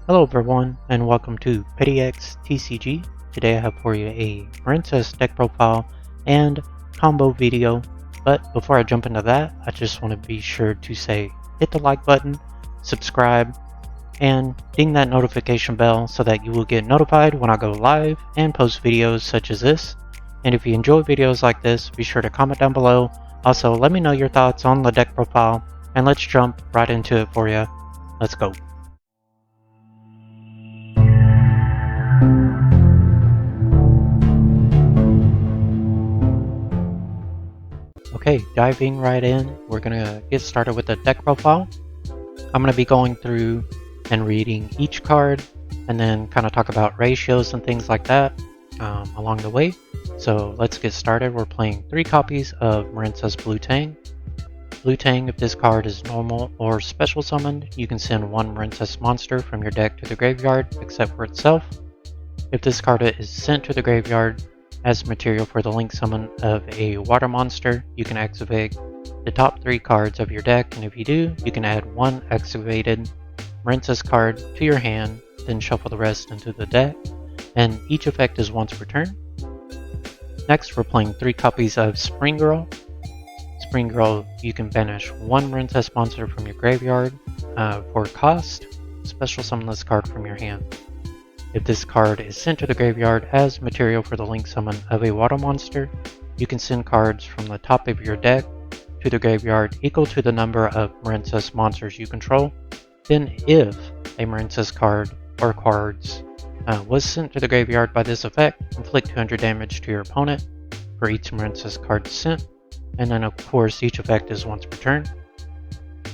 Hello everyone, and welcome to PettyX TCG. Today I have for you a Marincess deck profile and combo video, but before I jump into that, I just want to be sure to say hit the like button, subscribe, and ding that notification bell so that you will get notified when I go live and post videos such as this. And if you enjoy videos like this, be sure to comment down below. Also, let me know your thoughts on the deck profile, and let's jump right into it for you. Let's go. Okay, diving right in, we're going to get started with the deck profile. I'm going to be going through and reading each card and then kind of talk about ratios and things like that along the way. So let's get started. We're playing 3 copies of Marincess Blue Tang. Blue Tang, if this card is normal or special summoned, you can send 1 Marincess monster from your deck to the graveyard except for itself. If this card is sent to the graveyard as material for the link summon of a water monster, you can activate the top 3 cards of your deck, and if you do, you can add 1 activated Marincess card to your hand, then shuffle the rest into the deck, and each effect is once per turn. Next, we're playing 3 copies of Spring Girl. Spring Girl, you can banish 1 Marincess monster from your graveyard for cost. Special summon this card from your hand. If this card is sent to the graveyard as material for the link summon of a water monster, you can send cards from the top of your deck to the graveyard equal to the number of Marincess monsters you control. Then if a Marincess card or cards was sent to the graveyard by this effect, inflict 200 damage to your opponent for each Marincess card sent, and then of course each effect is once per turn.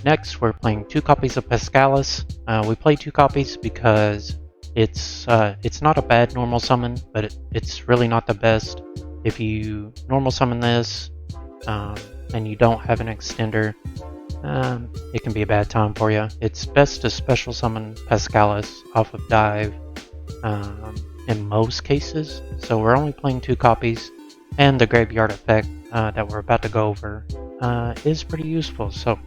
Next, we're playing 2 copies of Pascalis. We play 2 copies because it's not a bad normal summon, but it's really not the best. If you normal summon this and you don't have an extender, it can be a bad time for you. It's best to special summon Pascalis off of dive in most cases. So we're only playing 2 copies, and the graveyard effect that we're about to go over is pretty useful. So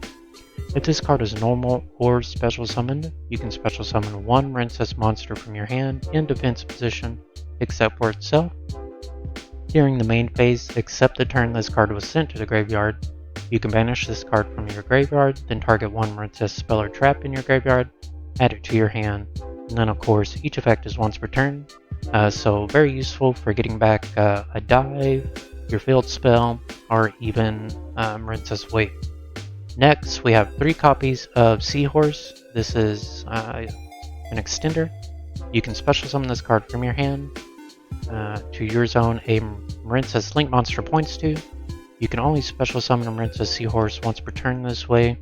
if this card is normal or special summoned, you can special summon 1 Marincess monster from your hand in defensive position except for itself. During the main phase, except the turn this card was sent to the graveyard, you can banish this card from your graveyard, then target 1 Marincess spell or trap in your graveyard, add it to your hand, and then of course each effect is once per turn. So very useful for getting back a dive, your field spell, or even Marincess Wave. Next, we have 3 copies of Seahorse. This is an extender. You can special summon this card from your hand to your zone a Marincess Link monster points to. You can only special summon a Marincess Seahorse once per turn this way.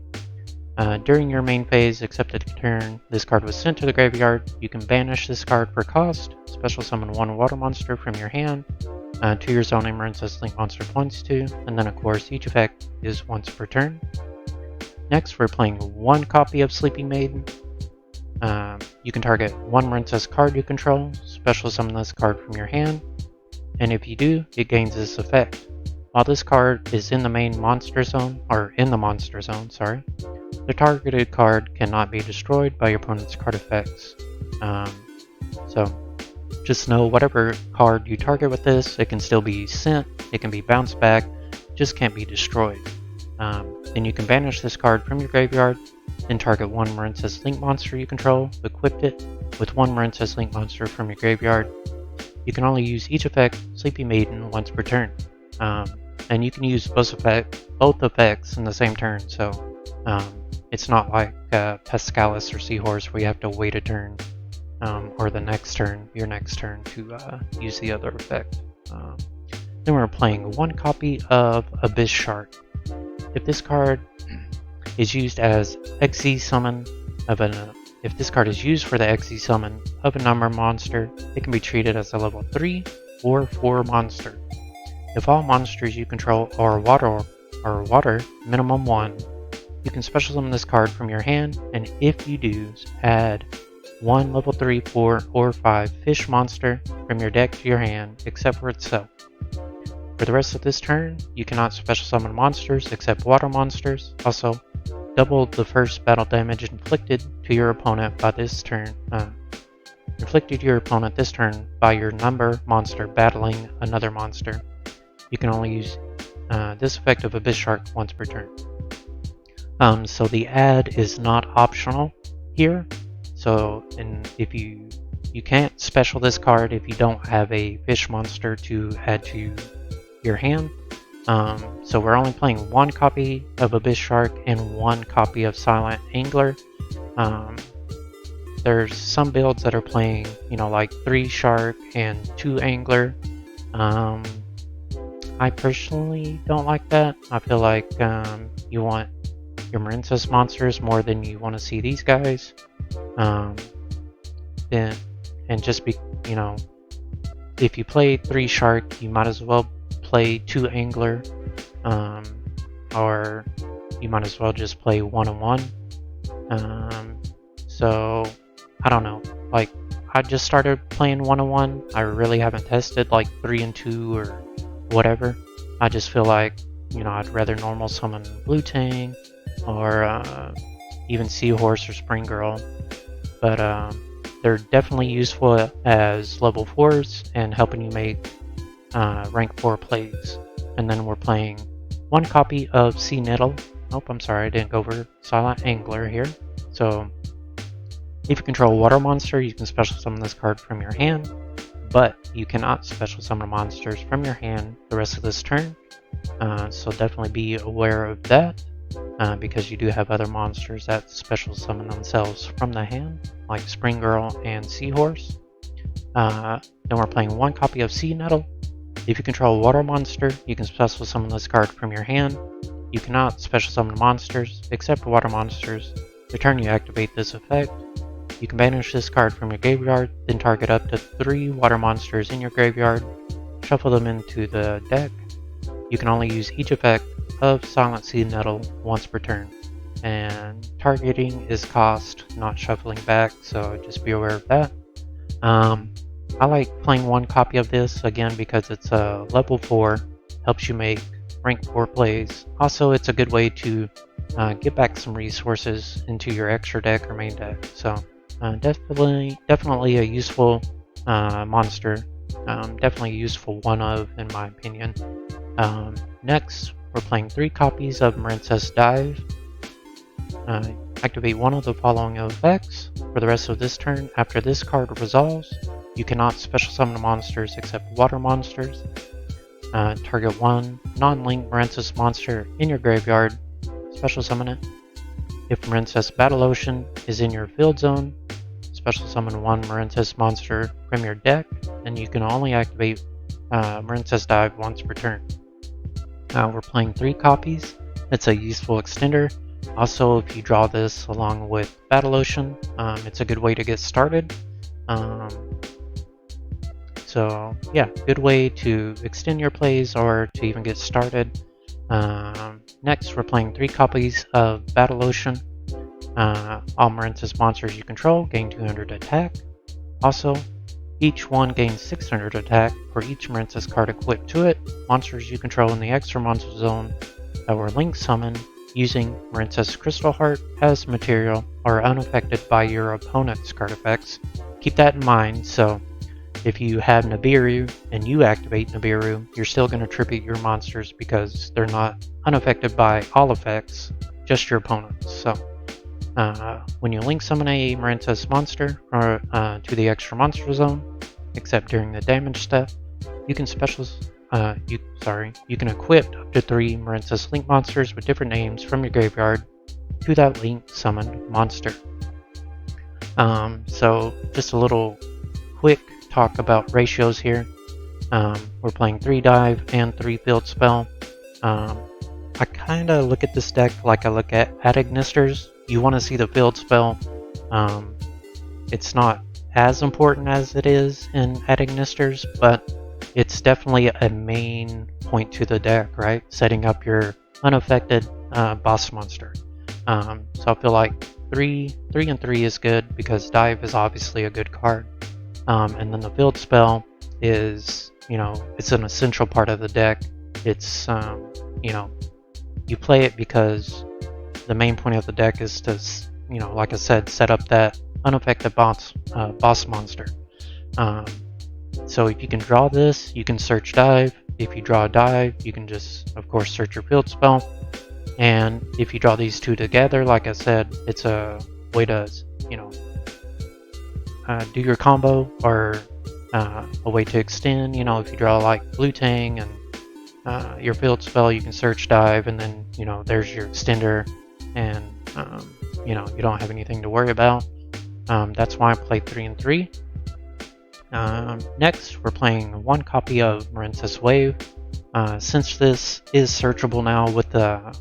During your main phase, except at the turn this card was sent to the graveyard, you can banish this card for cost, special summon 1 water monster from your hand to your zone a Marincess Link monster points to, and then of course each effect is once per turn. Next, we're playing 1 copy of Sleeping Maiden. You can target 1 Marincess card you control, special summon this card from your hand, and if you do, it gains this effect. While this card is in the main monster zone, the targeted card cannot be destroyed by your opponent's card effects. So just know whatever card you target with this, it can still be sent, it can be bounced back, just can't be destroyed. Then you can banish this card from your graveyard, then target 1 Marincess Link monster you control, equip it with 1 Marincess Link monster from your graveyard. You can only use each effect, Sleepy Maiden, once per turn. And you can use both effects in the same turn, so it's not like Pascalis or Seahorse where you have to wait a turn or your next turn to use the other effect. Then we're playing 1 copy of Abyss Shark. If this card is used as XZ summon of if this card is used for the XZ summon of a number monster, it can be treated as a level 3 or 4 monster. If all monsters you control are water, minimum 1, you can special summon this card from your hand, and if you do, add 1 level 3, 4, or 5 fish monster from your deck to your hand, except for itself. For the rest of this turn, you cannot special summon monsters except water monsters. Also, double the first battle damage inflicted to your opponent by this turn. Inflicted to your opponent this turn by your number monster battling another monster. You can only use this effect of Abyss Shark once per turn. So the add is not optional here. So, and if you can't special this card if you don't have a fish monster to add to your hand. So we're only playing one copy of Abyss Shark and one copy of Silent Angler. There's some builds that are playing, you know, like 3 Shark and 2 Angler. I personally don't like that. I feel like you want your Marincess monsters more than you want to see these guys. And just be, you know, if you play 3 Shark, you might as well play 2 Angler, or you might as well just play 1-on-1. So I don't know. Like, I just started playing 1-on-1. I really haven't tested like 3 and 2 or whatever. I just feel like, you know, I'd rather normal summon Blue Tang or even Seahorse or Spring Girl. But they're definitely useful as level 4s and helping you make rank 4 plays. And then we're playing 1 copy of Sea Nettle. Oh, I'm sorry, I didn't go over Silent Angler here. So if you control a water monster, you can special summon this card from your hand, but you cannot special summon monsters from your hand the rest of this turn. So definitely be aware of that, because you do have other monsters that special summon themselves from the hand, like Spring Girl and Seahorse. Then we're playing 1 copy of Sea Nettle. If you control a water monster, you can special summon this card from your hand. You cannot special summon monsters except water monsters. The turn you activate this effect, you can banish this card from your graveyard, then target up to 3 water monsters in your graveyard, shuffle them into the deck. You can only use each effect of Silent Sea Nettle once per turn. And targeting is cost, not shuffling back, so just be aware of that. I like playing 1 copy of this, again, because it's a level 4, helps you make rank 4 plays. Also, it's a good way to get back some resources into your extra deck or main deck. So definitely a useful monster. Definitely a useful one of, in my opinion. Next, we're playing 3 copies of Marincess Dive. Activate one of the following effects for the rest of this turn. After this card resolves, you cannot special summon monsters except water monsters. Target 1 non-link Marincess monster in your graveyard, special summon it. If Marincess Battle Ocean is in your field zone, special summon 1 Marincess monster from your deck, and you can only activate Marincess Dive once per turn. We're playing 3 copies. It's a useful extender. Also, if you draw this along with Battle Ocean, it's a good way to get started. So yeah, good way to extend your plays or to even get started. Next, we're playing 3 copies of Battle Ocean. All Marincess monsters you control gain 200 attack. Also, each one gains 600 attack for each Marincess card equipped to it. Monsters you control in the extra monster zone that were link summoned using Marincess Crystal Heart as material are unaffected by your opponent's card effects. Keep that in mind. So if you have Nibiru and you activate Nibiru, you're still going to tribute your monsters because they're not unaffected by all effects, just your opponents. So when you link summon a Marincess monster to the extra monster zone, except during the damage step, you can you can equip up to 3 Marincess link monsters with different names from your graveyard to that link summoned monster. So just a little quick talk about ratios here. We're playing 3 dive and 3 field spell. I kind of look at this deck like I look at Adignisters. You want to see the field spell. It's not as important as it is in Adignisters, but it's definitely a main point to the deck, right? Setting up your unaffected boss monster. So I feel like 3 and 3 is good because dive is obviously a good card. And then the field spell is, you know, it's an essential part of the deck. It's, you know, you play it because the main point of the deck is to, like I said, set up that unaffected boss monster. So if you can draw this, you can search dive. If you draw a dive, you can just, of course, search your field spell. And if you draw these two together, like I said, it's a way to, do your combo, or a way to extend. If you draw like Blue Tang and your field spell, you can search dive, and then there's your extender, and you don't have anything to worry about. That's why I play 3 and 3. Next, we're playing one copy of Marincess Wave. Since this is searchable now with the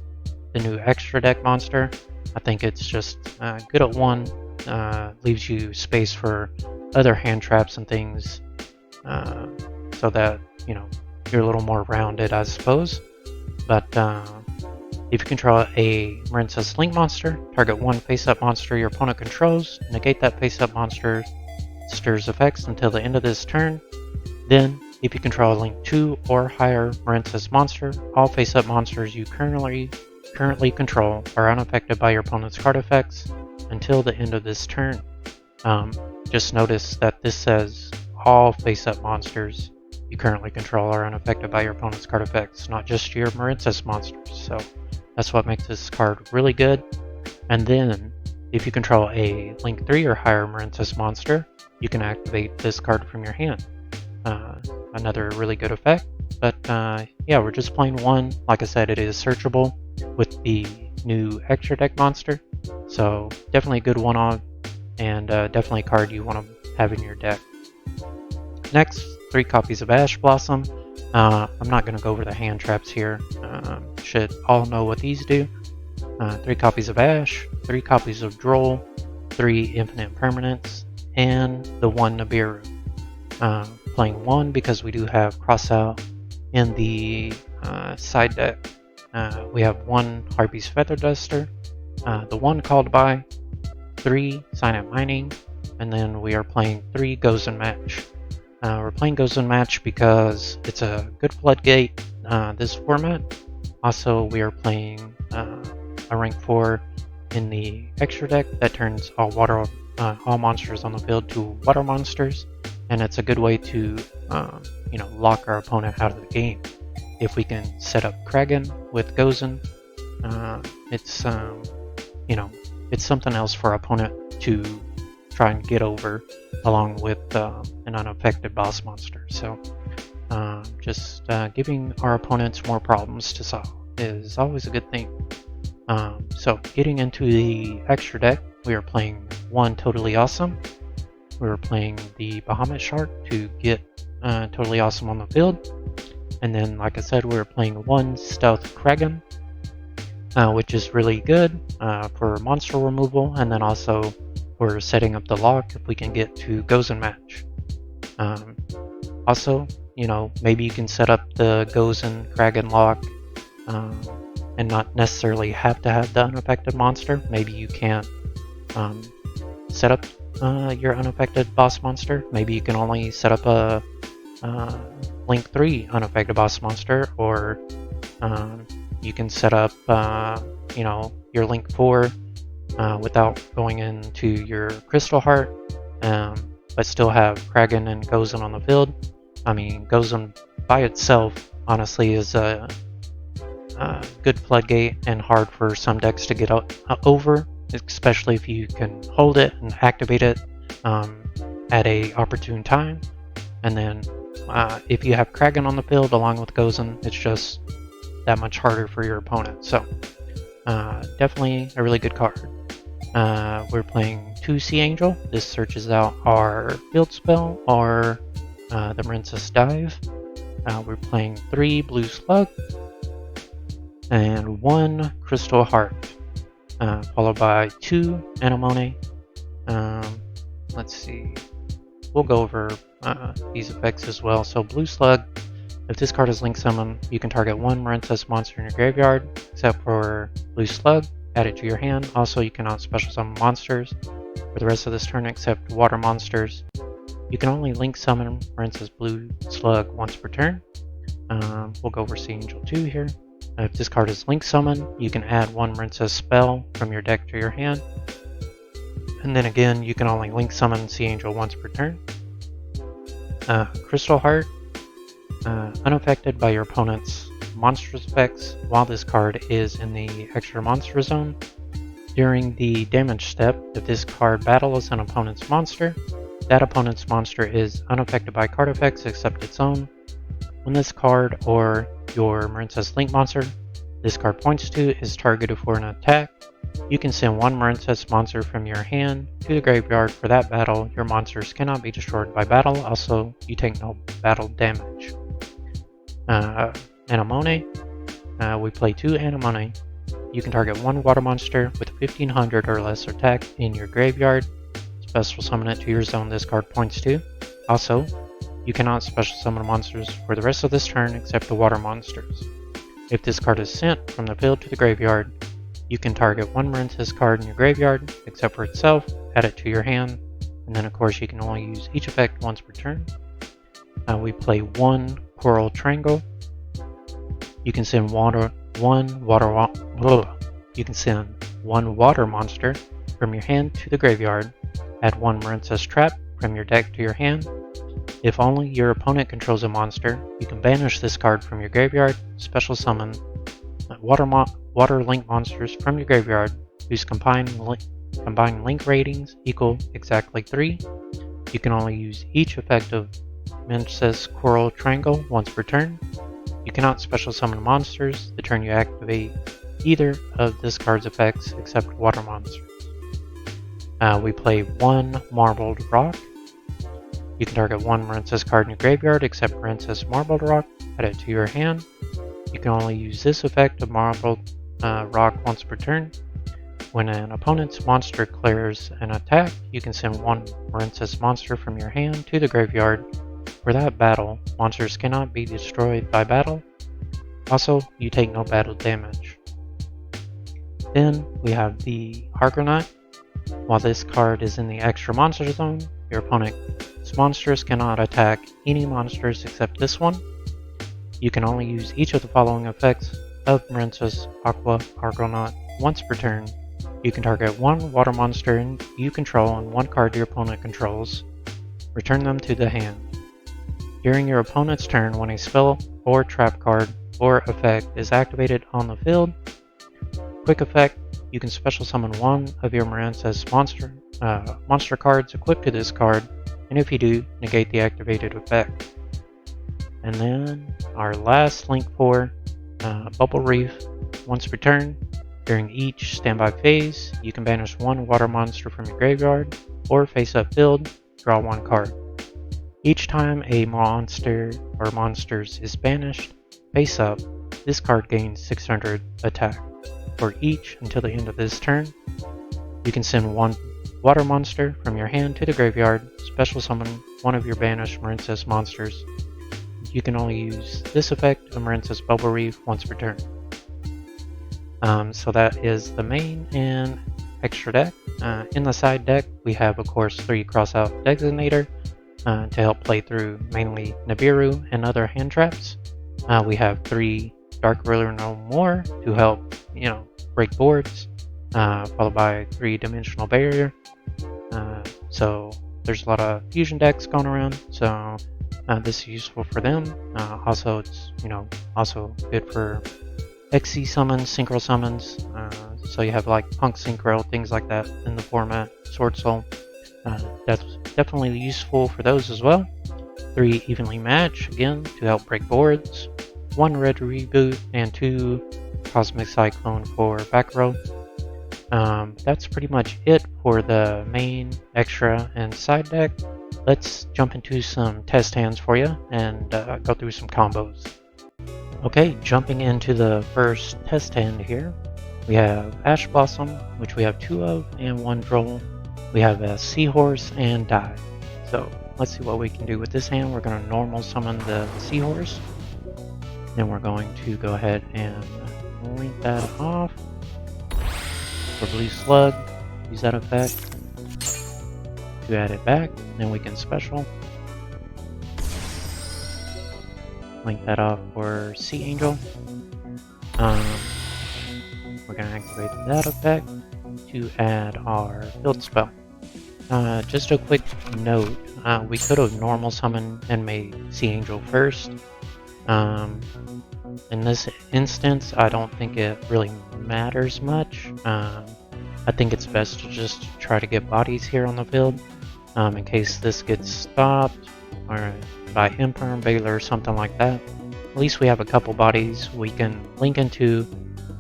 new extra deck monster, I think it's just good at 1. Leaves you space for other hand traps and things, so that you're a little more rounded, I suppose. But if you control a Marincess Link monster, target 1 face-up monster your opponent controls, negate that face-up monster's effects until the end of this turn. Then, if you control a Link 2 or higher Marincess monster, all face-up monsters you currently control are unaffected by your opponent's card effects until the end of this turn. Just notice that this says all face-up monsters you currently control are unaffected by your opponent's card effects, not just your Marincess monsters. So that's what makes this card really good. And then, if you control a Link 3 or higher Marincess monster, you can activate this card from your hand. Another really good effect. But yeah, we're just playing 1. Like I said, it is searchable with the new extra deck monster. So definitely a good one-on, and definitely a card you want to have in your deck. Next, 3 copies of Ash Blossom. I'm not going to go over the hand traps here. Should all know what these do. 3 copies of Ash, 3 copies of Droll, 3 Infinite Permanents, and the 1 Nibiru. Playing 1 because we do have Crossout in the side deck. We have 1 Harpy's Feather Duster, the 1 Called By, 3 Signet Mining, and then we are playing 3 Gozen Match. We're playing Gozen Match because it's a good floodgate this format. Also, we are playing a rank 4 in the extra deck that turns all monsters on the field to water monsters, and it's a good way to lock our opponent out of the game. If we can set up Kragan with Gozen, it's it's something else for our opponent to try and get over, along with an unaffected boss monster. So just giving our opponents more problems to solve is always a good thing. So getting into the extra deck, we are playing 1 Totally Awesome. We're playing the Bahamut Shark to get Totally Awesome on the field. And then, like I said, we're playing 1 Stealth Kragan, which is really good for monster removal, and then also we're setting up the lock if we can get to Gozen Match. Also, maybe you can set up the Gozen Kragan lock and not necessarily have to have the unaffected monster. Maybe you can't set up your unaffected boss monster. Maybe you can only set up a Link 3 unaffected boss monster, or you can set up your Link 4 without going into your Crystal Heart, but still have Kragan and Gozen on the field. I mean, Gozen by itself honestly is a good floodgate and hard for some decks to get over, especially if you can hold it and activate it at a opportune time. And then if you have Kragan on the field along with Gozen, it's just that much harder for your opponent. So definitely a really good card. We're playing 2 Sea Angel. This searches out our field spell or the Marincess Dive. We're playing 3 Blue Slug and 1 Crystal Heart, followed by 2 Anemone. Let's see. We'll go over these effects as well. So Blue Slug, if this card is Link Summon, you can target 1 Marincess monster in your graveyard, except for Blue Slug. Add it to your hand. Also, you cannot special summon monsters for the rest of this turn except water monsters. You can only Link Summon Marincess Blue Slug once per turn. We'll go over Sea Angel 2 here. If this card is Link Summon, you can add one Marincess spell from your deck to your hand. And then again, you can only Link Summon Sea Angel once per turn. Crystal Heart, unaffected by your opponent's monstrous effects while this card is in the extra monster zone. During the damage step, if this card battles an opponent's monster, that opponent's monster is unaffected by card effects except its own. When this card or your Marincess Link monster this card points to is targeted for an attack, you can send one Marincess monster from your hand to the graveyard for that battle. Your monsters cannot be destroyed by battle. Also, you take no battle damage. Anemone. We play 2 Anemone. You can target one water monster with 1500 or less attack in your graveyard. Special summon it to your zone this card points to. Also, you cannot special summon monsters for the rest of this turn except the water monsters. If this card is sent from the field to the graveyard, you can target one Marincess card in your graveyard except for itself, add it to your hand, and then of course you can only use each effect once per turn. We play 1 Coral Triangle. You can send one water monster from your hand to the graveyard. Add one Marincess Trap from your deck to your hand. If only your opponent controls a monster, you can banish this card from your graveyard, special summon water link monsters from your graveyard whose combined link ratings equal exactly 3. You can only use each effect of Marincess Coral Triangle once per turn. You cannot special summon monsters the turn you activate either of this card's effects except water monsters. We play 1 Marbled Rock. You can target one Marincess card in your graveyard except Marincess Marbled Rock, add it to your hand. You can only use this effect of Marbled Rock once per turn. When an opponent's monster clears an attack, you can send one Marincess monster from your hand to the graveyard. For that battle, monsters cannot be destroyed by battle. Also, you take no battle damage. Then we have the Argonaut. While this card is in the extra monster zone, your opponent's monsters cannot attack any monsters except this one. You can only use each of the following effects of Marincess Aqua Argonaut once per turn. You can target one water monster you control and one card your opponent controls. Return them to the hand. During your opponent's turn, when a spell or trap card or effect is activated on the field, quick effect, you can special summon one of your Marincess monster cards equipped to this card, and if you do, negate the activated effect. And then our last Link 4, Bubble Reef. Once per turn, during each standby phase, you can banish one water monster from your graveyard, or face up field, draw one card. Each time a monster or monsters is banished, face up, this card gains 600 attack. For each until the end of this turn, you can send one water monster from your hand to the graveyard, special summon one of your banished Marincess monsters. You can only use this effect of Marincess Bubble Reef once per turn. So that is the main and extra deck. In the side deck, we have of course 3 Crossout Designator to help play through mainly Nibiru and other hand traps. We have 3 Dark Ruler No More to help, break boards, followed by 3-Dimensional Barrier. So there's a lot of fusion decks going around, so this is useful for them. Also, it's also good for XC summons, Synchro summons. So you have like Punk Synchro, things like that in the format. Sword Soul. That's definitely useful for those as well. 3 Evenly Match, again, to help break boards. 1 Red Reboot, and 2 Cosmic Cyclone for back row. That's pretty much it for the main, extra, and side deck. Let's jump into some test hands for you and go through some combos. Okay, jumping into the first test hand here, we have Ash Blossom, which we have 2 of, and 1 Droll. We have a Seahorse and Dive. So let's see what we can do with this hand. We're going to normal summon the Seahorse. Then we're going to go ahead and link that off. For Blue Slug, use that effect to add it back. Then we can special. Link that off for Sea Angel. We're going to activate that effect to add our field spell. Just a quick note, we could have normal summoned and made Sea Angel first. In this instance, I don't think it really matters much. I think it's best to just try to get bodies here on the field, in case this gets stopped or by Imperm, Baylor, or something like that. At least we have a couple bodies we can link into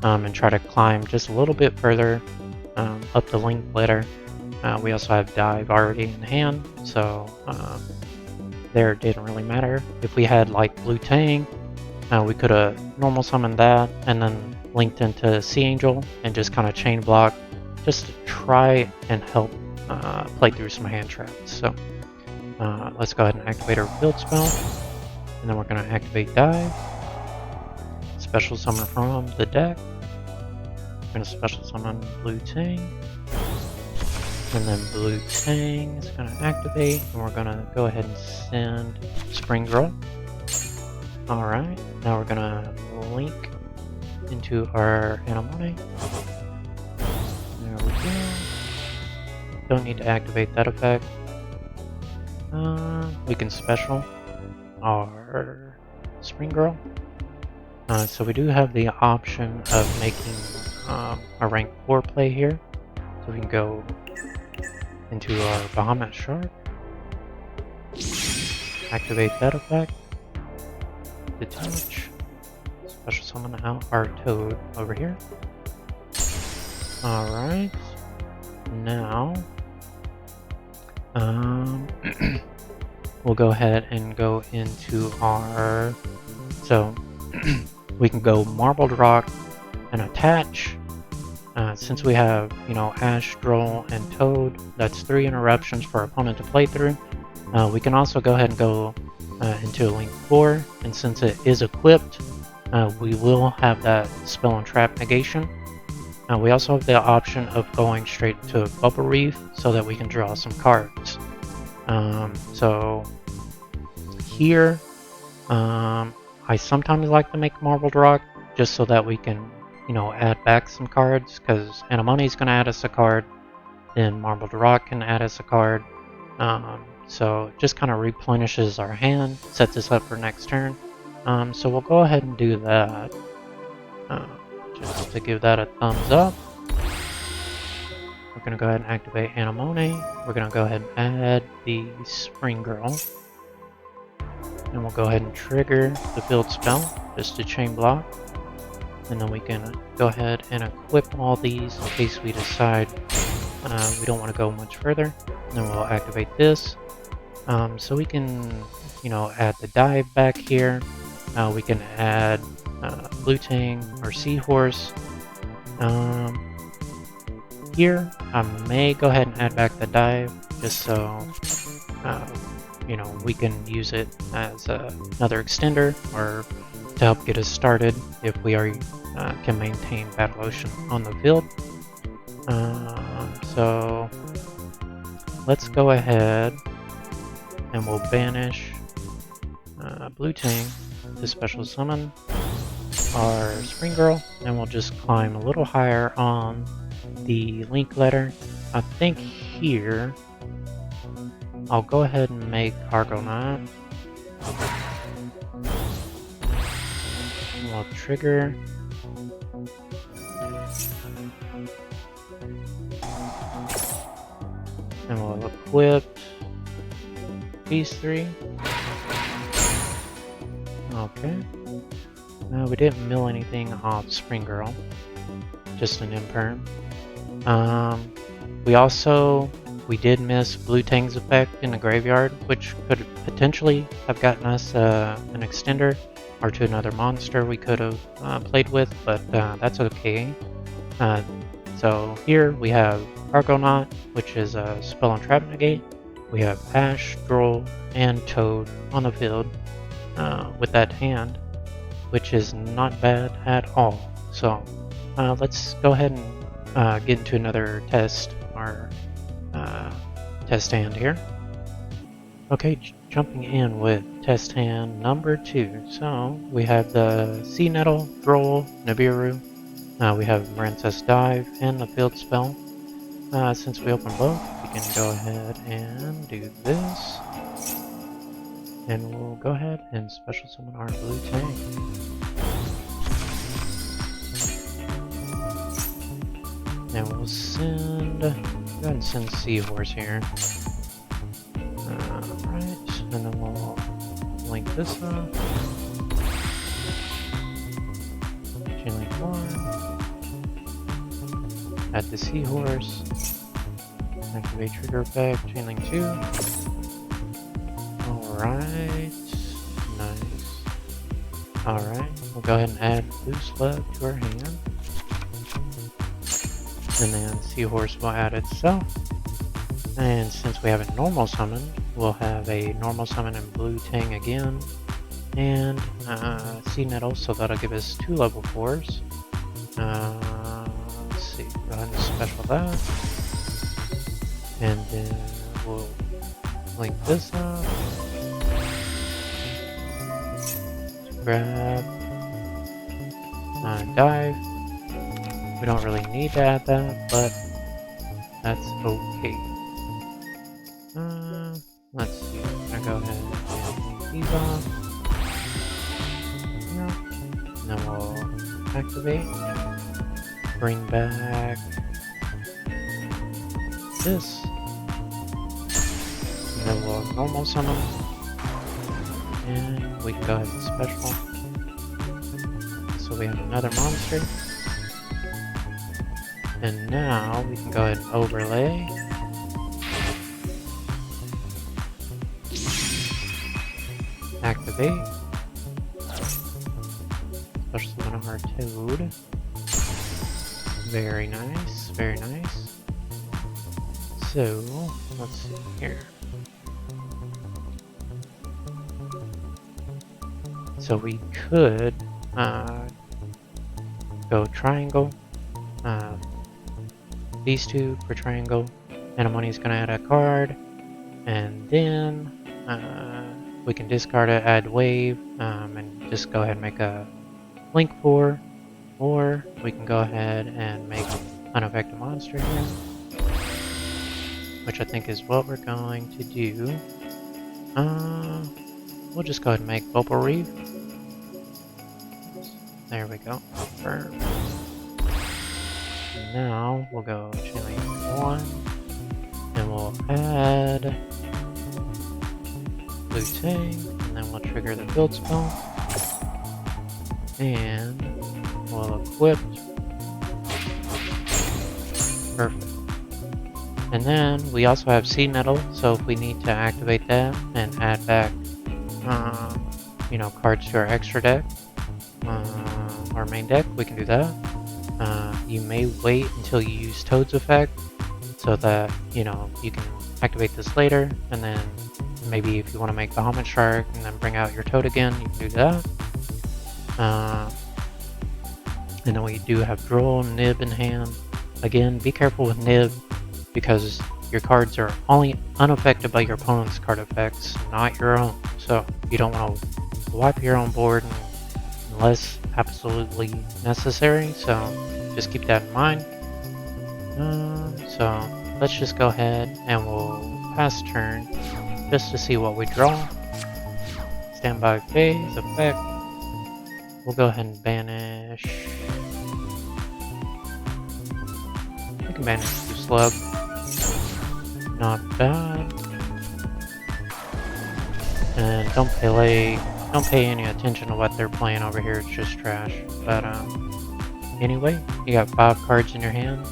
and try to climb just a little bit further up the link ladder. We also have dive already in hand, so there it didn't really matter. If we had like Blue Tang, we could have normal summoned that and then linked into Sea Angel and just kind of chain block just to try and help play through some hand traps. So let's go ahead and activate our field spell, and then we're going to activate dive, special summon from the deck. We're going to special summon Blue Tang, and then Blue Tang is going to activate, and we're going to go ahead and send Spring Girl. Alright, now we're going to link into our Anemone. There we go. Don't need to activate that effect. We can special our Spring Girl. So we do have the option of making a rank 4 play here. So we can go into our Bahamut Shark, activate that effect, detach, special summon out our Toad over here. Alright, now we'll go ahead and go into our, so we can go Marbled Rock and attach. Since we have, you know, Ash, Droll, and Toad, that's 3 interruptions for our opponent to play through. We can also go ahead and go into Link 4, and since it is equipped, we will have that spell and trap negation. We also have the option of going straight to Bubble Reef so that we can draw some cards. So here, I sometimes like to make Marbled Rock just so that we can, you know, add back some cards, because Anemone is going to add us a card, then Marbled Rock can add us a card. So it just kind of replenishes our hand, sets us up for next turn. So we'll go ahead and do that. Just to give that a thumbs up. We're going to go ahead and activate Anemone. We're going to go ahead and add the Spring Girl. And we'll go ahead and trigger the field spell just to chain block. And then we can go ahead and equip all these in case we decide we don't want to go much further. And then we'll activate this. So we can, you know, add the dive back here. We can add Blue Tang or Seahorse. Here, I may go ahead and add back the dive just so, you know, we can use it as another extender or to help get us started if we are can maintain Battle Ocean on the field. So let's go ahead and we'll banish Blue Tang to special summon our Spring Girl, and we'll just climb a little higher on the link ladder. I think here I'll go ahead and make Argonaut. We'll trigger. And we'll equip these 3. Okay. No, we didn't mill anything off Spring Girl. Just an Imperm. We did miss Blue Tang's effect in the graveyard, which could potentially have gotten us an extender or to another monster we could have played with, but that's okay. So here we have Argonaut, which is a spell and trap negate. We have Ash, Droll, and Toad on the field with that hand, which is not bad at all. So let's go ahead and get into another test, or test hand here. Okay, jumping in with test hand number 2. So we have the Sea Nettle, Droll, Nibiru. We have Marincess Dive and the Field Spell. Since we opened both, we can go ahead and do this. And we'll go ahead and special summon our blue tank. And we'll send, go ahead and send Seahorse here. Right, and then we'll link this up. Chain link 1. Add the Seahorse. Activate trigger effect, chain link 2. Alright, nice. Alright, we'll go ahead and add blue slug to our hand. And then Seahorse will add itself. And since we have a normal summon, we'll have a normal summon in blue Tang again. And Sea Nettle, so that'll give us 2 level 4s. Let's see, go ahead and special that. And then we'll link this up. Grab. Dive. We don't really need to add that, but that's okay. Let's see. I'm gonna go ahead and link these off. Yeah. And then we'll activate. Bring back this. And then we'll normal summon. And we can go ahead and special. So we have another monster. And now we can go ahead and overlay. Activate. Special summon our Toad. Very nice, very nice. So, let's see here. So we could go triangle. These 2 for triangle. Anemone's gonna add a card. And then we can discard it, add wave, and just go ahead and make a link 4. Or we can go ahead and make unaffected monster here. Which I think is what we're going to do. We'll just go ahead and make Bubble Reef. There we go. Confirm. And now we'll go chain link 1. And we'll add blue Tang. And then we'll trigger the field spell. And we'll equip. Perfect. And then we also have Sea Nettle, so if we need to activate that and add back, cards to our extra deck, our main deck, we can do that. You may wait until you use Toad's effect, so that, you can activate this later, and then maybe if you want to make Bahamut Shark and then bring out your Toad again, you can do that. And then we do have Droll, Nib in hand. Again, be careful with Nib, because your cards are only unaffected by your opponent's card effects, not your own. So you don't want to wipe your own board unless absolutely necessary. So just keep that in mind. So let's just go ahead and we'll pass turn just to see what we draw. Standby phase effect. We'll go ahead and banish. We can banish 2 slug. Not bad. And don't pay any attention to what they're playing over here. It's just trash. But anyway, you got 5 cards in your hand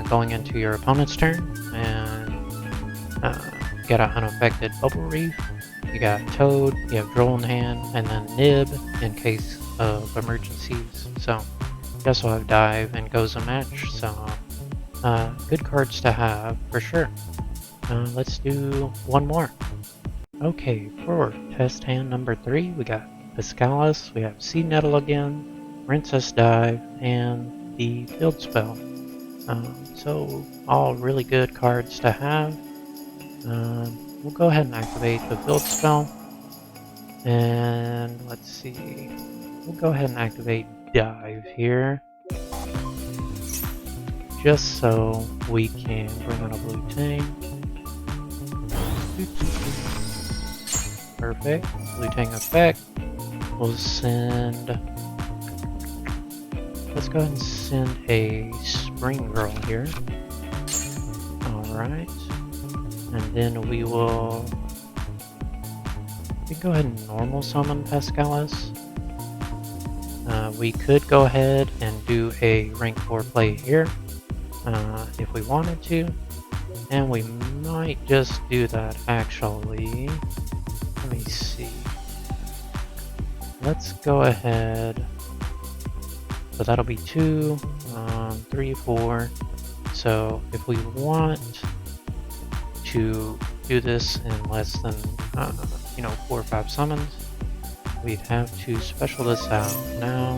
going into your opponent's turn, and you got an unaffected Bubble Reef. You got Toad. You have Droll in hand, and then Nib in case of emergencies. So you also have Dive and Goes a Match. So good cards to have for sure. Let's do one more. Okay, for test hand number 3, we got Piscalis, we have Sea Nettle again, Marincess Dive, and the Field Spell. So all really good cards to have. we'll go ahead and activate the build spell. And let's see, we'll go ahead and activate dive here, just so we can bring on a blue tang. Perfect. Blue tang effect. We'll send, let's go ahead and send a spring girl here. Alright. And then we can go ahead and normal summon Pascalis. We could go ahead and do a rank 4 play here if we wanted to, and we might just do that actually. Let me see. Let's go ahead. So that'll be 2, 3, 4. So if we want to do this in less than 4 or 5 summons, we'd have to special this out now,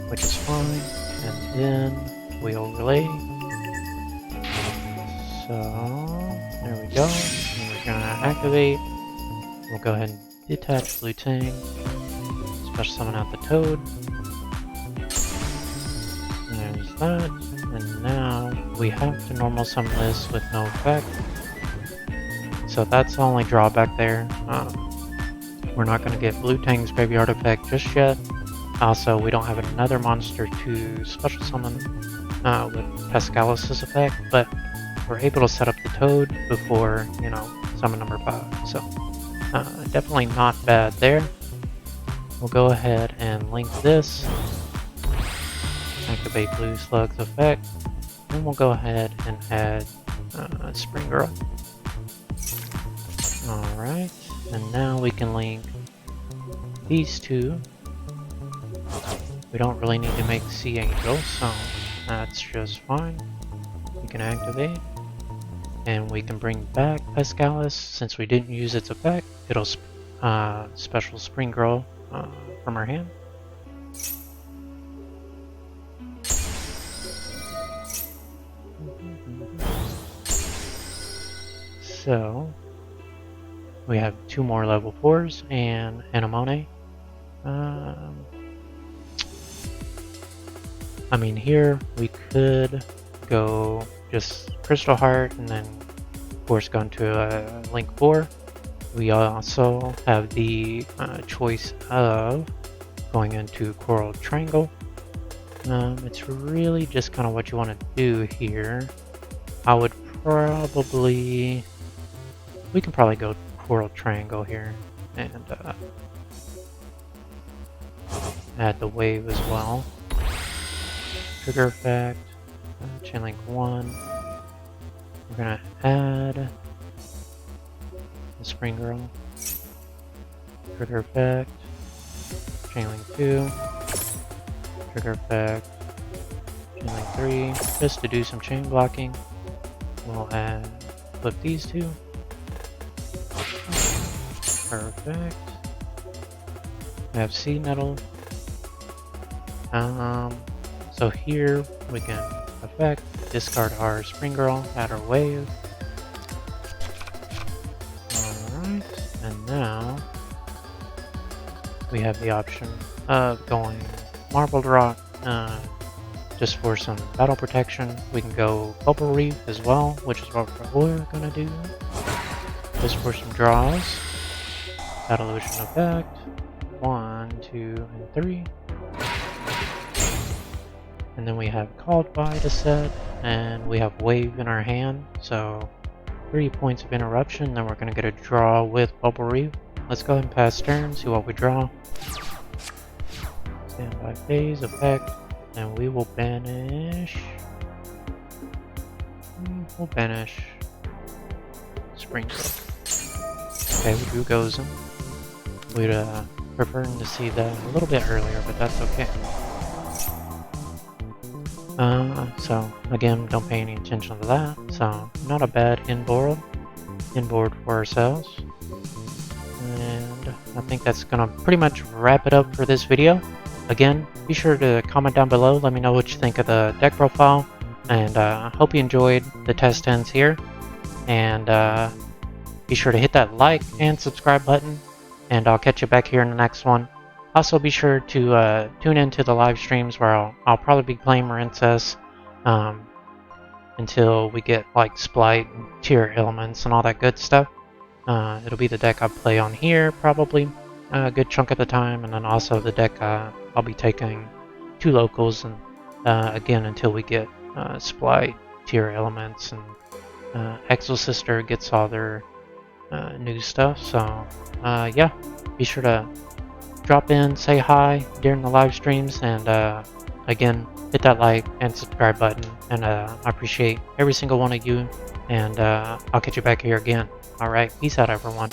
which is fine, and then we overlay. So there we go. And we're gonna activate. We'll go ahead and detach Blue Tang, special summon out the Toad. And there's that. And now we have to normal summon this with no effect. So that's the only drawback there. We're not going to get Blue Tang's graveyard effect just yet. Also, we don't have another monster to special summon with Pascalis' effect, but we're able to set up the Toad before, summon number 5. So definitely not bad there. We'll go ahead and link this. Activate Blue Slug's effect. Then we'll go ahead and add Spring Girl. Alright, and now we can link these two. We don't really need to make Sea Angel, so that's just fine. We can activate, and we can bring back Pascalis. Since we didn't use its effect, it'll special Spring Girl from our hand. So we have 2 more level 4s and Anemone. I mean, here we could go just Crystal Heart and then of course go into a Link 4. We also have the choice of going into Coral Triangle. It's really just kind of what you want to do here. I would probably, we can probably go Coral Triangle here and add the wave as well. Trigger effect, Chain Link 1. We're gonna add the Spring Girl. Trigger effect, Chain Link 2. Trigger effect, Chain Link 3. Just to do some chain blocking. We'll flip these two. Perfect. We have Sea Nettle. So here we can effect, discard our Spring Girl, add our wave. Alright, and now we have the option of going Marbled Rock just for some battle protection. We can go Bubble Reef as well, which is what we're gonna do. Just for some draws. Battle Ocean effect. 1, 2, and 3. And then we have Called By to set, and we have Wave in our hand, so 3 points of interruption. Then we're gonna get a draw with Bubble Reef. Let's go ahead and pass turn, see what we draw. Standby phase effect, and we will banish. We'll banish Spring Girl. Okay, we drew Gozen. We'd prefer to see that a little bit earlier, but that's okay. So again, don't pay any attention to that. So not a bad inboard for ourselves. And I think that's gonna pretty much wrap it up for this video. Again, be sure to comment down below. Let me know what you think of the deck profile, and hope you enjoyed the test ends here. And be sure to hit that like and subscribe button, and I'll catch you back here in the next one. Also, be sure to tune into the live streams where I'll probably be playing Marincess until we get like Splight and tier elements and all that good stuff. It'll be the deck I play on here probably a good chunk of the time, and then also the deck I'll be taking 2 locals, and again until we get Splight, tier elements, and Exo Sister gets all their new stuff. So yeah, be sure to drop in, say hi during the live streams, and again, hit that like and subscribe button, and I appreciate every single one of you, and I'll catch you back here again. Alright, peace out everyone.